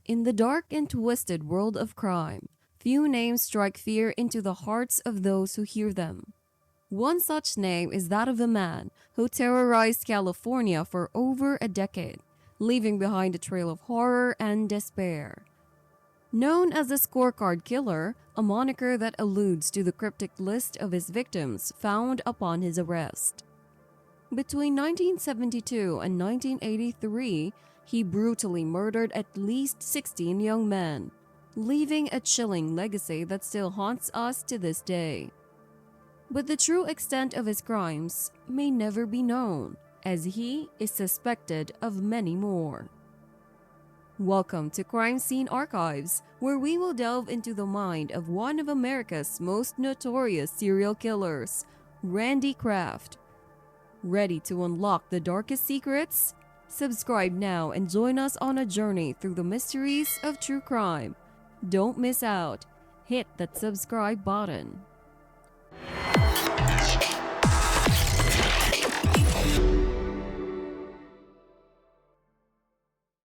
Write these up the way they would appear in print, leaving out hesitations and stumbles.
In the dark and twisted world of crime, few names strike fear into the hearts of those who hear them. One such name is that of a man who terrorized California for over a decade, leaving behind a trail of horror and despair. Known as the Scorecard Killer, a moniker that alludes to the cryptic list of his victims found upon his arrest. Between 1972 and 1983, he brutally murdered at least 16 young men, leaving a chilling legacy that still haunts us to this day. But the true extent of his crimes may never be known, as he is suspected of many more. Welcome to Crime Scene Archives, where we will delve into the mind of one of America's most notorious serial killers, Randy Kraft. Ready to unlock the darkest secrets? Subscribe now and join us on a journey through the mysteries of true crime. Don't miss out. Hit that subscribe button.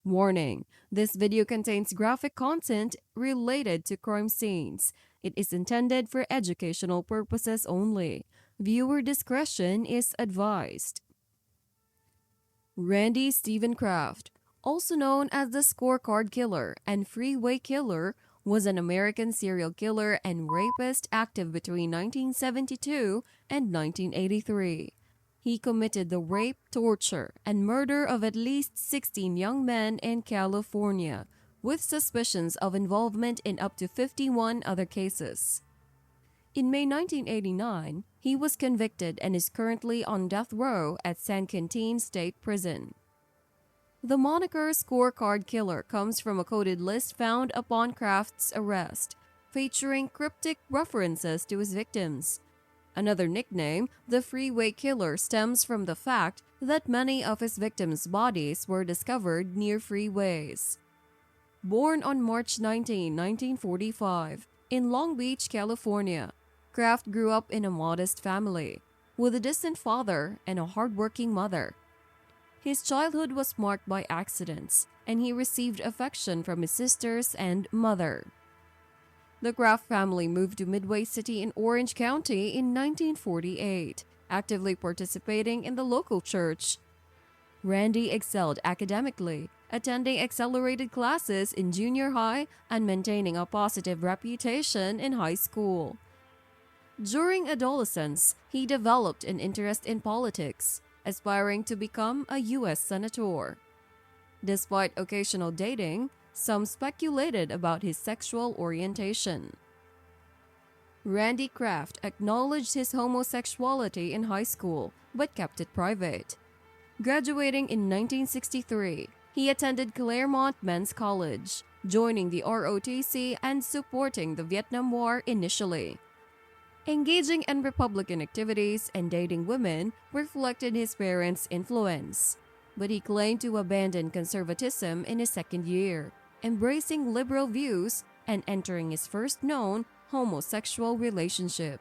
Warning: this video contains graphic content related to crime scenes. It is intended for educational purposes only. Viewer discretion is advised. Randy Stephen Kraft, also known as the Scorecard Killer and Freeway Killer, was an American serial killer and rapist active between 1972 and 1983. He committed the rape, torture, and murder of at least 16 young men in California, with suspicions of involvement in up to 51 other cases. In May 1989, he was convicted and is currently on death row at San Quentin State Prison. The moniker Scorecard Killer comes from a coded list found upon Kraft's arrest, featuring cryptic references to his victims. Another nickname, the Freeway Killer, stems from the fact that many of his victims' bodies were discovered near freeways. Born on March 19, 1945, in Long Beach, California, Kraft grew up in a modest family, with a distant father and a hardworking mother. His childhood was marked by accidents, and he received affection from his sisters and mother. The Kraft family moved to Midway City in Orange County in 1948, actively participating in the local church. Randy excelled academically, attending accelerated classes in junior high and maintaining a positive reputation in high school. During adolescence, he developed an interest in politics, aspiring to become a U.S. senator. Despite occasional dating, some speculated about his sexual orientation. Randy Kraft acknowledged his homosexuality in high school, but kept it private. Graduating in 1963, he attended Claremont Men's College, joining the ROTC and supporting the Vietnam War initially. Engaging in Republican activities and dating women reflected his parents' influence, but he claimed to abandon conservatism in his second year, embracing liberal views and entering his first known homosexual relationship.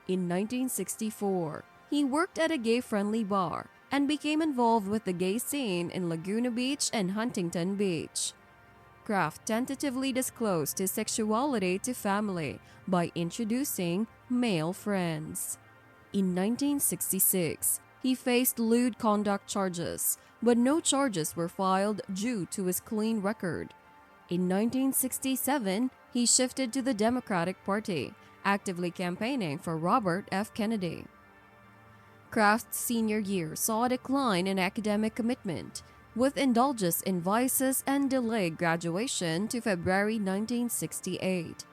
In 1964, he worked at a gay-friendly bar and became involved with the gay scene in Laguna Beach and Huntington Beach. Kraft tentatively disclosed his sexuality to family by introducing male friends. In 1966, he faced lewd conduct charges, but no charges were filed due to his clean record. In 1967, he shifted to the Democratic Party, actively campaigning for Robert F. Kennedy. Kraft's senior year saw a decline in academic commitment, with indulgence in vices and delayed graduation to February 1968.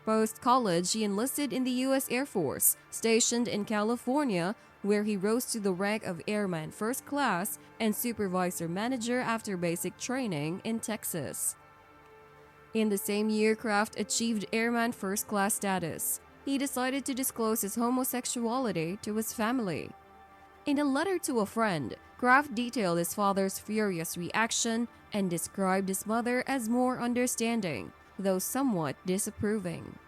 Post-college, he enlisted in the U.S. Air Force, stationed in California, where he rose to the rank of Airman First Class and Supervisor Manager after basic training in Texas. In the same year Kraft achieved Airman First Class status, he decided to disclose his homosexuality to his family. In a letter to a friend, Kraft detailed his father's furious reaction and described his mother as more understanding, though somewhat disapproving.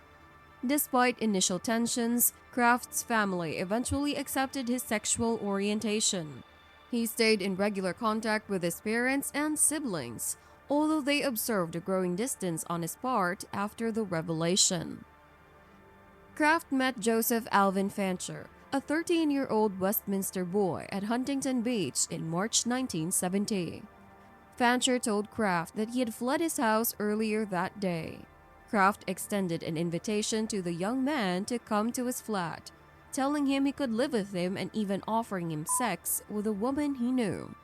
Despite initial tensions, Kraft's family eventually accepted his sexual orientation. He stayed in regular contact with his parents and siblings, although they observed a growing distance on his part after the revelation. Kraft met Joseph Alvin Fancher, a 13-year-old Westminster boy at Huntington Beach in March 1970. Fancher told Kraft that he had fled his house earlier that day. Kraft extended an invitation to the young man to come to his flat, telling him he could live with him and even offering him sex with a woman he knew.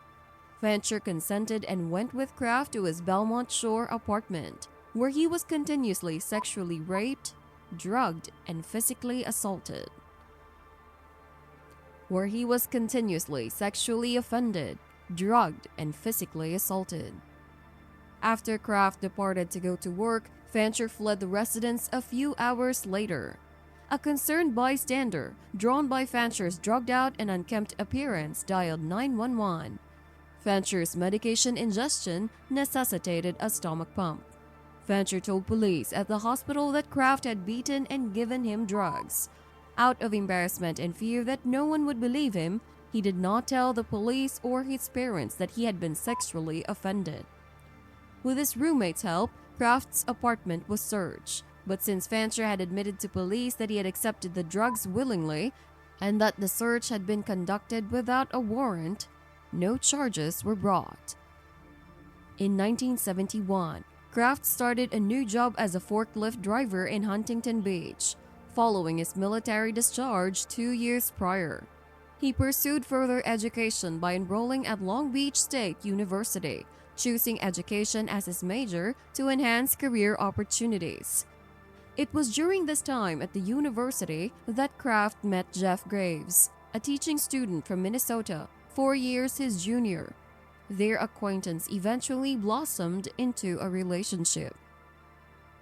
Fancher consented and went with Kraft to his Belmont Shore apartment, where he was continuously sexually raped, drugged, and physically assaulted. Where he was continuously sexually offended, drugged, and physically assaulted. After Kraft departed to go to work, Fancher fled the residence a few hours later. A concerned bystander, drawn by Fancher's drugged-out and unkempt appearance, dialed 911. Fancher's medication ingestion necessitated a stomach pump. Fancher told police at the hospital that Kraft had beaten and given him drugs. Out of embarrassment and fear that no one would believe him, he did not tell the police or his parents that he had been sexually offended. With his roommate's help, Kraft's apartment was searched, but since Fancher had admitted to police that he had accepted the drugs willingly and that the search had been conducted without a warrant, no charges were brought. In 1971, Kraft started a new job as a forklift driver in Huntington Beach, following his military discharge 2 years prior. He pursued further education by enrolling at Long Beach State University, choosing education as his major to enhance career opportunities. It was during this time at the university that Kraft met Jeff Graves, a teaching student from Minnesota, 4 years his junior. Their acquaintance eventually blossomed into a relationship.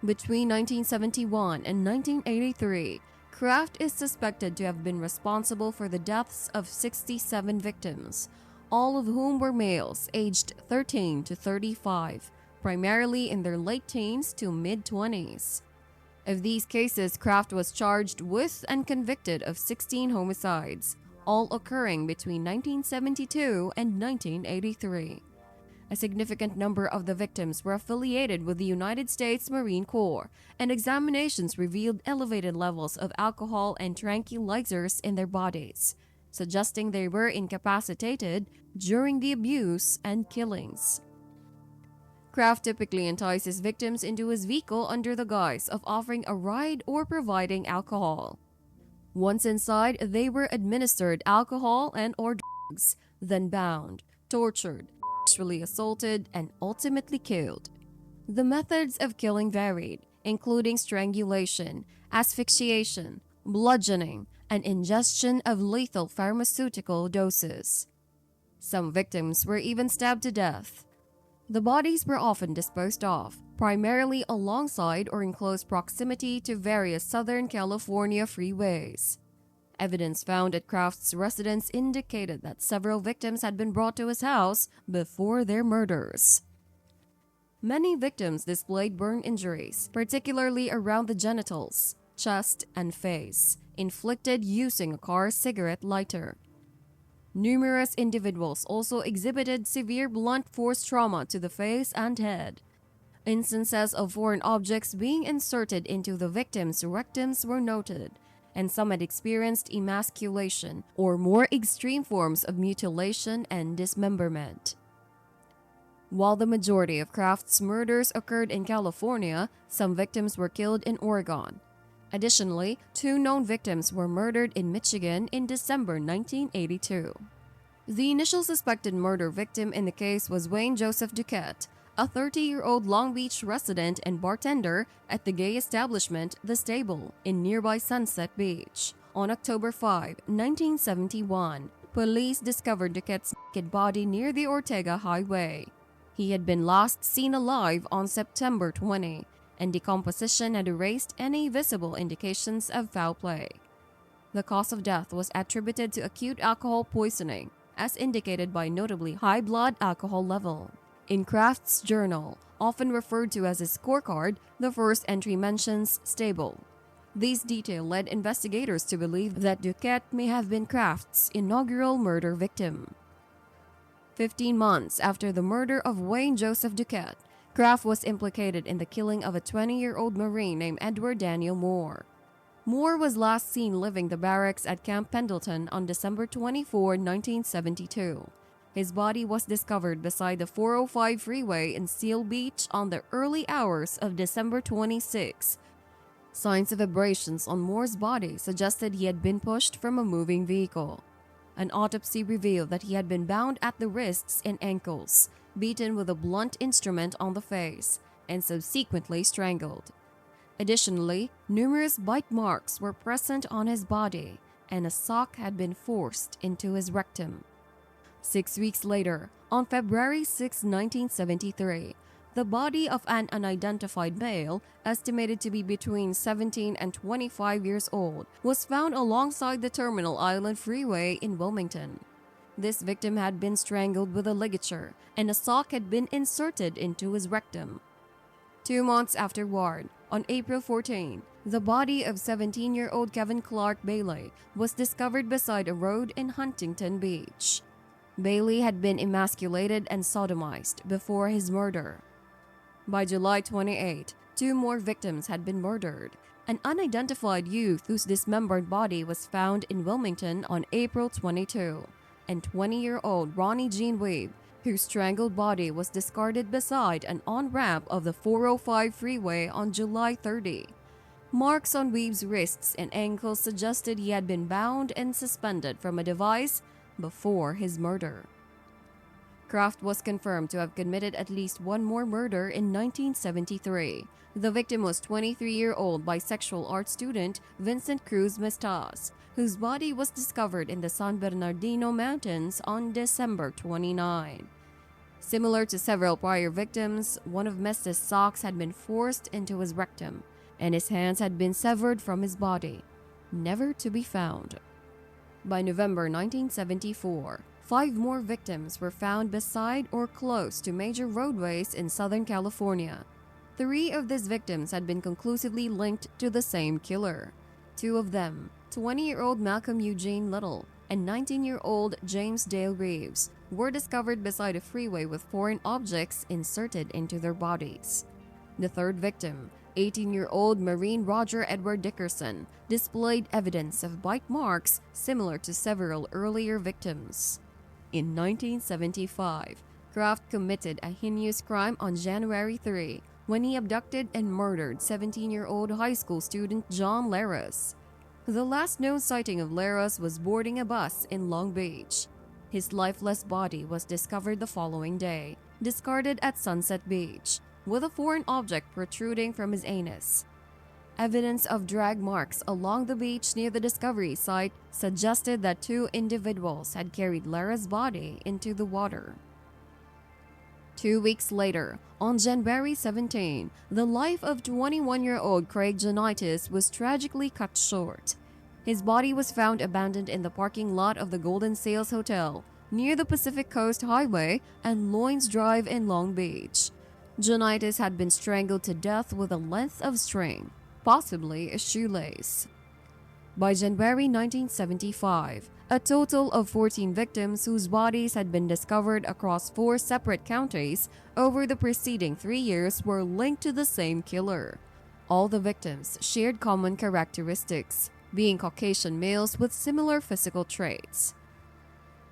Between 1971 and 1983, Kraft is suspected to have been responsible for the deaths of 67 victims, all of whom were males aged 13 to 35, primarily in their late teens to mid-20s. Of these cases, Kraft was charged with and convicted of 16 homicides, all occurring between 1972 and 1983. A significant number of the victims were affiliated with the United States Marine Corps, and examinations revealed elevated levels of alcohol and tranquilizers in their bodies, suggesting they were incapacitated during the abuse and killings. Kraft typically entices victims into his vehicle under the guise of offering a ride or providing alcohol. Once inside, they were administered alcohol and/or drugs, then bound, tortured, sexually assaulted, and ultimately killed. The methods of killing varied, including strangulation, asphyxiation, bludgeoning, and ingestion of lethal pharmaceutical doses. Some victims were even stabbed to death. The bodies were often disposed of, primarily alongside or in close proximity to various Southern California freeways. Evidence found at Kraft's residence indicated that several victims had been brought to his house before their murders. Many victims displayed burn injuries, particularly around the genitals, chest, and face, inflicted using a car cigarette lighter. Numerous individuals also exhibited severe blunt force trauma to the face and head. Instances of foreign objects being inserted into the victims' rectums were noted, and some had experienced emasculation or more extreme forms of mutilation and dismemberment. While the majority of Kraft's murders occurred in California, some victims were killed in Oregon. Additionally, 2 known victims were murdered in Michigan in December 1982. The initial suspected murder victim in the case was Wayne Joseph Duquette, a 30-year-old Long Beach resident and bartender at the gay establishment The Stable in nearby Sunset Beach. On October 5, 1971, police discovered Duquette's naked body near the Ortega Highway. He had been last seen alive on September 20, and decomposition had erased any visible indications of foul play. The cause of death was attributed to acute alcohol poisoning, as indicated by notably high blood alcohol level. In Kraft's journal, often referred to as his scorecard, the first entry mentions stable. These details led investigators to believe that Duquette may have been Kraft's inaugural murder victim. 15 months after the murder of Wayne Joseph Duquette, Kraft was implicated in the killing of a 20-year-old Marine named Edward Daniel Moore. Moore was last seen leaving the barracks at Camp Pendleton on December 24, 1972. His body was discovered beside the 405 freeway in Seal Beach on the early hours of December 26. Signs of abrasions on Moore's body suggested he had been pushed from a moving vehicle. An autopsy revealed that he had been bound at the wrists and ankles, beaten with a blunt instrument on the face, and subsequently strangled. Additionally, numerous bite marks were present on his body, and a sock had been forced into his rectum. 6 weeks later, on February 6, 1973, the body of an unidentified male, estimated to be between 17 and 25 years old, was found alongside the Terminal Island Freeway in Wilmington. This victim had been strangled with a ligature, and a sock had been inserted into his rectum. 2 months afterward, on April 14, the body of 17-year-old Kevin Clark Bailey was discovered beside a road in Huntington Beach. Bailey had been emasculated and sodomized before his murder. By July 28, 2 more victims had been murdered. An unidentified youth whose dismembered body was found in Wilmington on April 22, and 20-year-old Ronnie Jean Weeb, whose strangled body was discarded beside an on-ramp of the 405 freeway on July 30. Marks on Weeb's wrists and ankles suggested he had been bound and suspended from a device before his murder. Kraft was confirmed to have committed at least 1 more murder in 1973. The victim was 23-year-old bisexual art student Vincent Cruz Mestas, whose body was discovered in the San Bernardino Mountains on December 29. Similar to several prior victims, one of Mestas' socks had been forced into his rectum, and his hands had been severed from his body, never to be found. By November 1974, 5 more victims were found beside or close to major roadways in Southern California. 3 of these victims had been conclusively linked to the same killer. 2 of them, 20-year-old Malcolm Eugene Little and 19-year-old James Dale Reeves, were discovered beside a freeway with foreign objects inserted into their bodies. The 3rd victim, 18-year-old Marine Roger Edward Dickerson, displayed evidence of bite marks similar to several earlier victims. In 1975, Kraft committed a heinous crime on January 3 when he abducted and murdered 17-year-old high school student John Laras. The last known sighting of Laras was boarding a bus in Long Beach. His lifeless body was discovered the following day, discarded at Sunset Beach, with a foreign object protruding from his anus. Evidence of drag marks along the beach near the discovery site suggested that 2 individuals had carried Lara's body into the water. 2 weeks later, on January 17, the life of 21-year-old Craig Jonitis was tragically cut short. His body was found abandoned in the parking lot of the Golden Sails Hotel near the Pacific Coast Highway and Loynes Drive in Long Beach. Jonitis had been strangled to death with a length of string, possibly a shoelace. By January 1975, a total of 14 victims whose bodies had been discovered across 4 separate counties over the preceding 3 years were linked to the same killer. All the victims shared common characteristics, being Caucasian males with similar physical traits.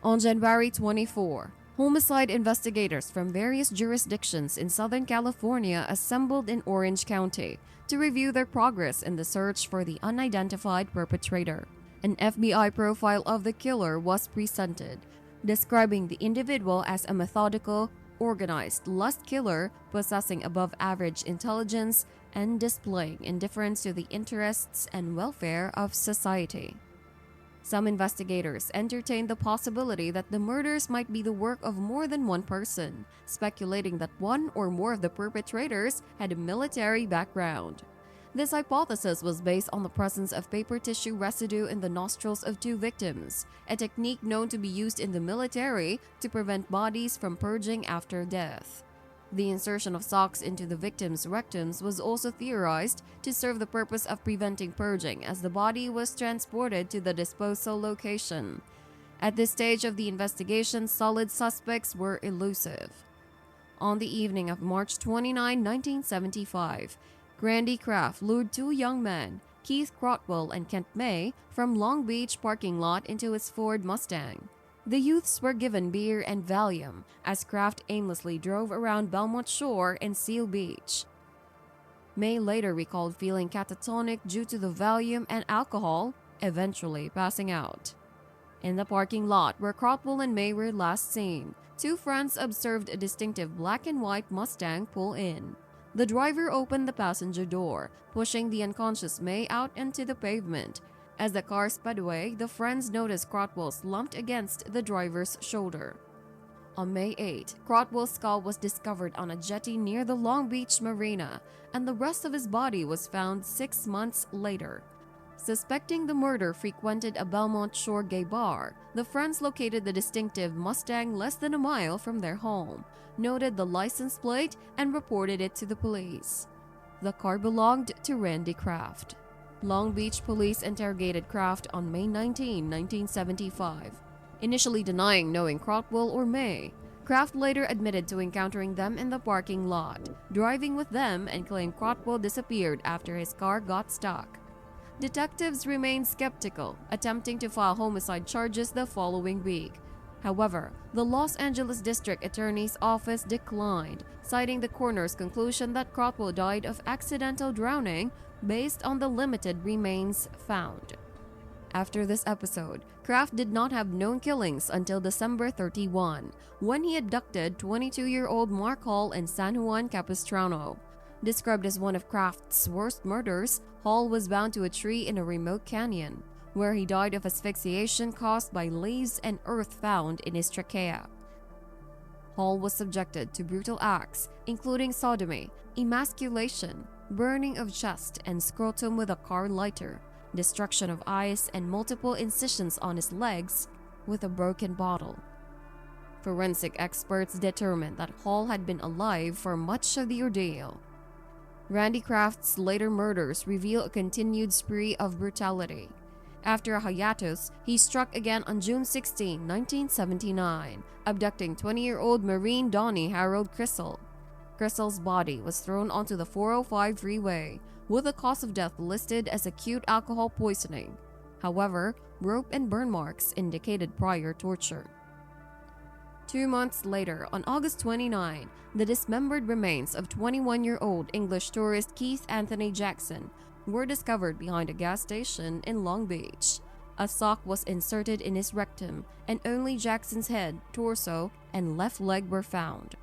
On January 24, homicide investigators from various jurisdictions in Southern California assembled in Orange County to review their progress in the search for the unidentified perpetrator. An FBI profile of the killer was presented, describing the individual as a methodical, organized lust killer possessing above-average intelligence and displaying indifference to the interests and welfare of society. Some investigators entertained the possibility that the murders might be the work of more than one person, speculating that one or more of the perpetrators had a military background. This hypothesis was based on the presence of paper tissue residue in the nostrils of 2 victims, a technique known to be used in the military to prevent bodies from purging after death. The insertion of socks into the victims' rectums was also theorized to serve the purpose of preventing purging as the body was transported to the disposal location. At this stage of the investigation, solid suspects were elusive. On the evening of March 29, 1975, Randy Kraft lured two young men, Keith Crotwell and Kent May, from Long Beach parking lot into his Ford Mustang. The youths were given beer and Valium as Kraft aimlessly drove around Belmont Shore and Seal Beach. May later recalled feeling catatonic due to the Valium and alcohol, eventually passing out. In the parking lot where Crotwell and May were last seen, two friends observed a distinctive black and white Mustang pull in. The driver opened the passenger door, pushing the unconscious May out into the pavement. As the car sped away, the friends noticed Crotwell slumped against the driver's shoulder. On May 8, Crotwell's skull was discovered on a jetty near the Long Beach Marina, and the rest of his body was found 6 months later. Suspecting the murder frequented a Belmont Shore gay bar, the friends located the distinctive Mustang less than a mile from their home, noted the license plate, and reported it to the police. The car belonged to Randy Kraft. Long Beach police interrogated Kraft on May 19, 1975, initially denying knowing Crotwell or May. Kraft later admitted to encountering them in the parking lot, driving with them, and claimed Crotwell disappeared after his car got stuck. Detectives remained skeptical, attempting to file homicide charges the following week. However, the Los Angeles District Attorney's Office declined, citing the coroner's conclusion that Crotwell died of accidental drowning based on the limited remains found. After this episode, Kraft did not have known killings until December 31, when he abducted 22-year-old Mark Hall in San Juan Capistrano. Described as one of Kraft's worst murders, Hall was bound to a tree in a remote canyon, where he died of asphyxiation caused by leaves and earth found in his trachea. Hall was subjected to brutal acts, including sodomy, emasculation, burning of chest and scrotum with a car lighter, destruction of eyes, and multiple incisions on his legs with a broken bottle. Forensic experts determined that Hall had been alive for much of the ordeal. Randy Kraft's later murders reveal a continued spree of brutality. After a hiatus, he struck again on June 16, 1979, abducting 20-year-old Marine Donnie Harold Crissell. Crissell's body was thrown onto the 405 freeway, with the cause of death listed as acute alcohol poisoning. However, rope and burn marks indicated prior torture. 2 months later, on August 29, the dismembered remains of 21-year-old English tourist Keith Anthony Jackson were discovered behind a gas station in Long Beach. A sock was inserted in his rectum, and only Jackson's head, torso, and left leg were found.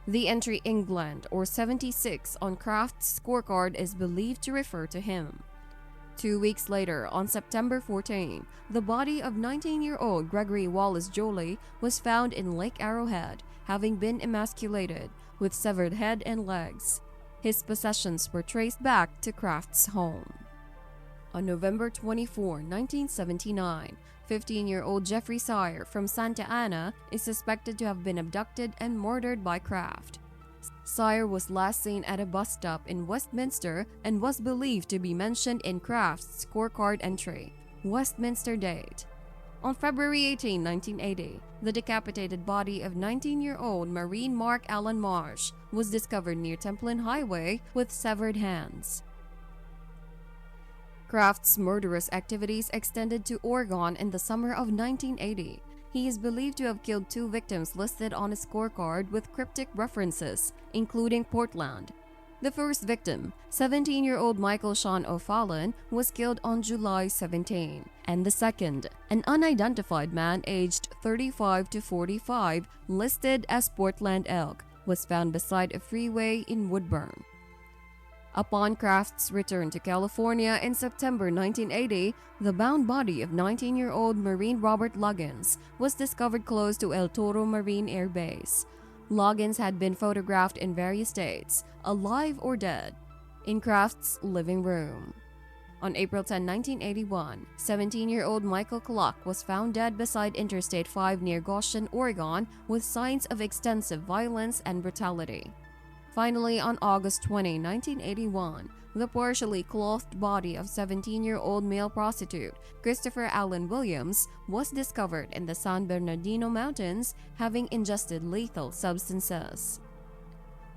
The entry England or 76 on Kraft's scorecard is believed to refer to him. 2 weeks later, on September 14, the body of 19-year-old Gregory Wallace Jolie was found in Lake Arrowhead, having been emasculated, with severed head and legs. His possessions were traced back to Kraft's home. On November 24, 1979, 15-year-old Jeffrey Sire from Santa Ana is suspected to have been abducted and murdered by Kraft. Sire was last seen at a bus stop in Westminster and was believed to be mentioned in Kraft's scorecard entry, Westminster date. On February 18, 1980, the decapitated body of 19-year-old Marine Mark Allen Marsh was discovered near Templin Highway with severed hands. Kraft's murderous activities extended to Oregon in the summer of 1980. He is believed to have killed 2 victims listed on his scorecard with cryptic references, including Portland. The first victim, 17-year-old Michael Sean O'Fallon, was killed on July 17, and the second, an unidentified man aged 35 to 45, listed as Portland Elk, was found beside a freeway in Woodburn. Upon Kraft's return to California in September 1980, the bound body of 19-year-old Marine Robert Loggins was discovered close to El Toro Marine Air Base. Loggins had been photographed in various states, alive or dead, in Kraft's living room. On April 10, 1981, 17-year-old Michael Clark was found dead beside Interstate 5 near Goshen, Oregon, with signs of extensive violence and brutality. Finally, on August 20, 1981, the partially clothed body of 17-year-old male prostitute Christopher Allen Williams was discovered in the San Bernardino Mountains, having ingested lethal substances.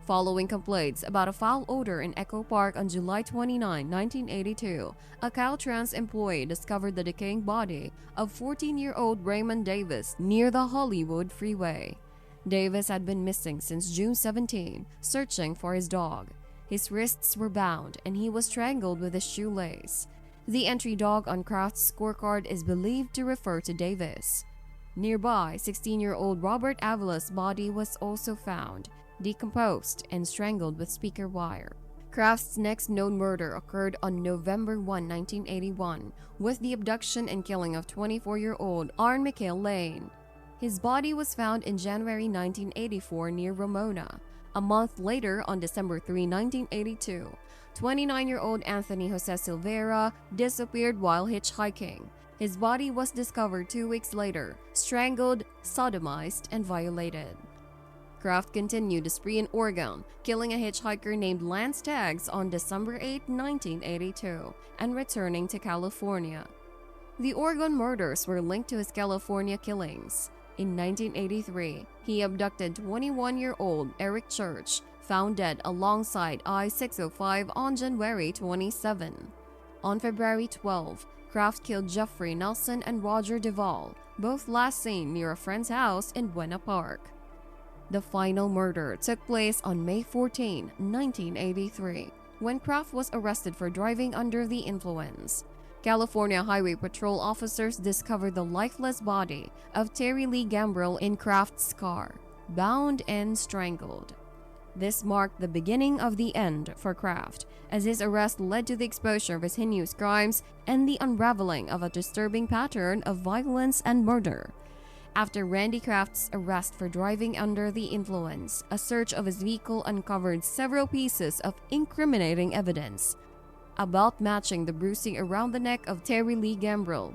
Following complaints about a foul odor in Echo Park on July 29, 1982, a Caltrans employee discovered the decaying body of 14-year-old Raymond Davis near the Hollywood freeway. Davis had been missing since June 17, searching for his dog. His wrists were bound and he was strangled with a shoelace. The entry dog on Kraft's scorecard is believed to refer to Davis. Nearby, 16-year-old Robert Avila's body was also found, decomposed and strangled with speaker wire. Kraft's next known murder occurred on November 1, 1981, with the abduction and killing of 24-year-old Arne Mikhail Lane. His body was found in January 1984 near Ramona. A month later, on December 3, 1982, 29-year-old Anthony Jose Silveira disappeared while hitchhiking. His body was discovered 2 weeks later, strangled, sodomized, and violated. Kraft continued the spree in Oregon, killing a hitchhiker named Lance Taggs on December 8, 1982, and returning to California. The Oregon murders were linked to his California killings. In 1983, he abducted 21-year-old Eric Church, found dead alongside I-605 on January 27. On February 12, Kraft killed Jeffrey Nelson and Roger Duvall, both last seen near a friend's house in Buena Park. The final murder took place on May 14, 1983, when Kraft was arrested for driving under the influence. California Highway Patrol officers discovered the lifeless body of Terry Lee Gambrill in Kraft's car, bound and strangled. This marked the beginning of the end for Kraft, as his arrest led to the exposure of his heinous crimes and the unraveling of a disturbing pattern of violence and murder. After Randy Kraft's arrest for driving under the influence, a search of his vehicle uncovered several pieces of incriminating evidence, a belt matching the bruising around the neck of Terry Lee Gambrill.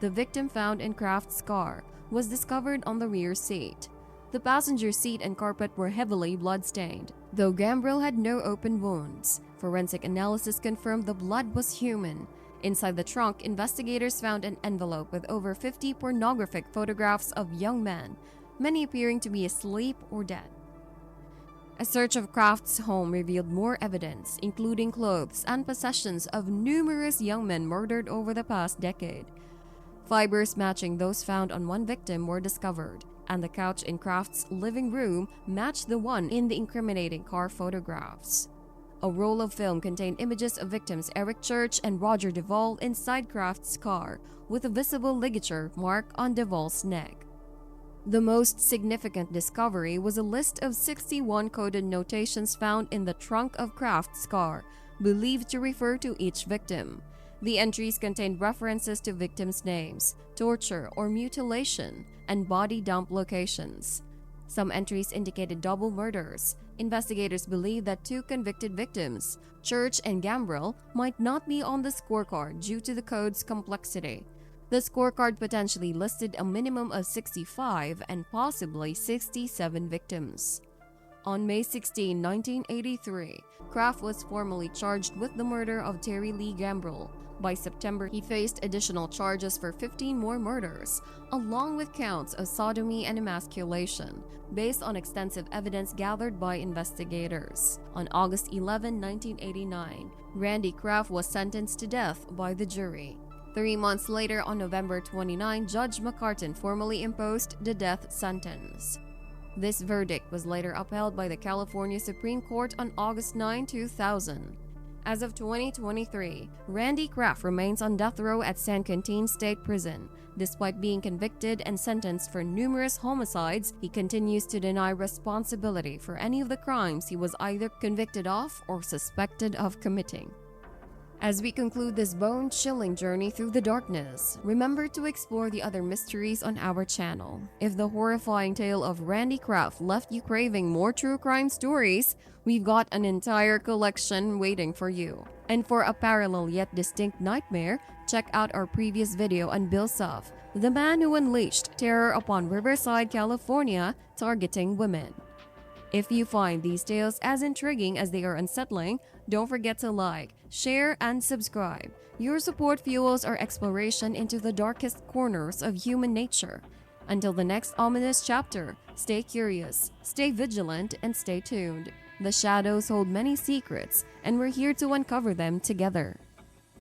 The victim found in Kraft's car was discovered on the rear seat. The passenger seat and carpet were heavily blood-stained, though Gambrill had no open wounds. Forensic analysis confirmed the blood was human. Inside the trunk, investigators found an envelope with over 50 pornographic photographs of young men, many appearing to be asleep or dead. A search of Kraft's home revealed more evidence, including clothes and possessions of numerous young men murdered over the past decade. Fibers matching those found on one victim were discovered, and the couch in Kraft's living room matched the one in the incriminating car photographs. A roll of film contained images of victims Eric Church and Roger Duvall inside Kraft's car, with a visible ligature mark on Duvall's neck. The most significant discovery was a list of 61 coded notations found in the trunk of Kraft's car, believed to refer to each victim. The entries contained references to victims' names, torture or mutilation, and body dump locations. Some entries indicated double murders. Investigators believe that 2 convicted victims, Church and Gambrill, might not be on the scorecard due to the code's complexity. The scorecard potentially listed a minimum of 65 and possibly 67 victims. On May 16, 1983, Kraft was formally charged with the murder of Terry Lee Gambrill. By September, he faced additional charges for 15 more murders, along with counts of sodomy and emasculation, based on extensive evidence gathered by investigators. On August 11, 1989, Randy Kraft was sentenced to death by the jury. 3 months later, on November 29, Judge McCartan formally imposed the death sentence. This verdict was later upheld by the California Supreme Court on August 9, 2000. As of 2023, Randy Kraft remains on death row at San Quentin State Prison. Despite being convicted and sentenced for numerous homicides, he continues to deny responsibility for any of the crimes he was either convicted of or suspected of committing. As we conclude this bone-chilling journey through the darkness, remember to explore the other mysteries on our channel. If the horrifying tale of Randy Kraft left you craving more true crime stories, we've got an entire collection waiting for you. And for a parallel yet distinct nightmare, check out our previous video on Bill Suff, the man who unleashed terror upon Riverside, California, targeting women. If you find these tales as intriguing as they are unsettling, don't forget to like, share, and subscribe. Your support fuels our exploration into the darkest corners of human nature. Until the next ominous chapter, stay curious, stay vigilant, and stay tuned. The shadows hold many secrets, and we're here to uncover them together.